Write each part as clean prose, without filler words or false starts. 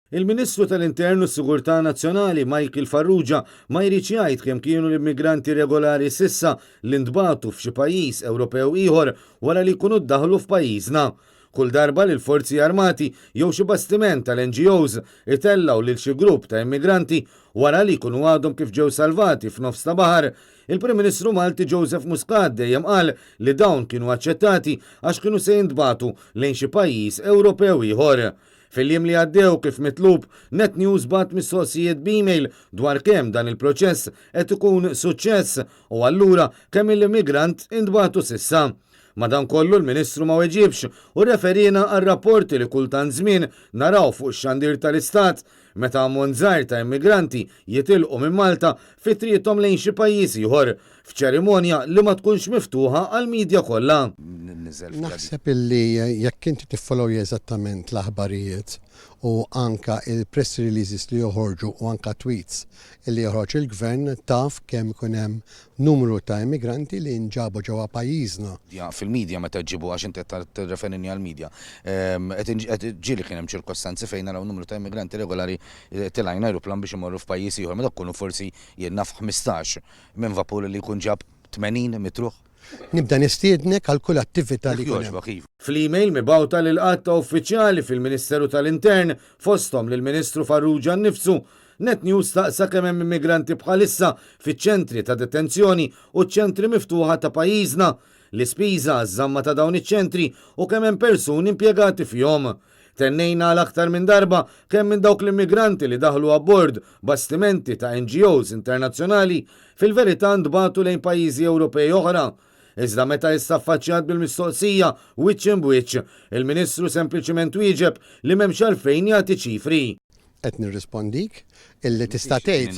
Il-Ministru tal-Internu u Sigurtà Nazzjonali Michael Farrugia ma jridx jgħid kemm kienu l-immigranti regolari sissa li ntbagħtu f'xi pajjiż Ewropew ieħor wara li jkunu ddaħlu f'pajjiżna. Kull darba li l-Forzi Armati jew xi bastiment tal-NGOs itellaw lil xi grupp ta' immigranti wara li jkunu għadhom kif ġew salvati f'nofs ta' baħar, il-Prim Ministru Malti Joseph Muscat dejjem qal li dawn kienu aċċettati għax kienu se jintbagħtu lejn xi pajjiż Ewropew ieħor. Fil-jiem li għaddew kif mitlub, Net News bat mistoqsijiet b'email dwar kemm dan il-proċess qed ikun suċċess u allura kemm l-immigrant intbagħtu sissa. Madankollu l-Ministru ma weġibx u referina għal rapporti li kultant żmien naraw fuq ix-xandir tal-Istat meta ammont żgħir ta' immigranti jitilqu minn Malta fi triqthom lejn xi pajjiż ieħor f'ċerimonja li ma tkunx miftuħa għall-midja kollha. Naħseb illi jekk inti tiffollow eżattament l-aħbarijiet u anka il-press releases li joħorġu u anka tweets li joħroġ il-gvern taf kemm ikun hemm numru ta' immigranti li nġabu ġewwa pajjiżna. Fil-medja meta ġibu għax inti tirreferini għall-medja. Qed ġieli kien hemm ċirkostanzi fejn naraw numru ta' immigranti regolari tilajn ajruplan biex imorru f'pajjiż ieħor, meta tkunu forsi jinnaf 15 minn vapur li jkun ġab 80 mitruħ. Nibda nistiednek għal kull attività li jkun hemm. Fl-email mibgħuta lil qatta uffiċjali fil-Ministeru tal-Intern fosthom lill-Ministru Farrugia nnifsu, Net News taqsa kemm hemm immigranti bħalissa fiċ-ċentri ta' detenzjoni u ċ-ċentri miftuħa ta' pajjiżna, l-ispiża għaż-żamma ta' dawn iċ-ċentri u kemm hemm persuni impjegati fihom. Tennejna l-aktar minn darba kemm minn dawk l-immigranti li daħlu abbord bastimenti ta' NGOs internazzjonali fil-verità ntbagħtu lejn pajjiżi Ewropej oħra. Iżda meta jistaffaċċjat bil-mistoqsija wiċċ in wiċċ, il-Ministru sempliċement wieġeb li m'hemmx għalfejn jagħti ċifri. Qed nirrispondik illi tista' tgħid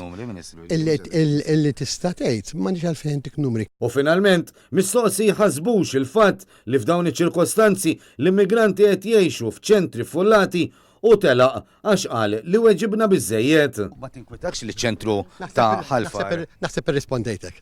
illi tista' tgħid m'għandix għalfejn dik numri. U finalment mistoqsi jħassbux il-fatt li f'dawn iċ-ċirkostanzi l-immigranti qed jgħixu f'ċentri fullati u telaq għax qal li weġibna biżżejjed. Ma tinkwitakx li ċ-ċentru ta' ħalfa. Naħseb irrispondejtek.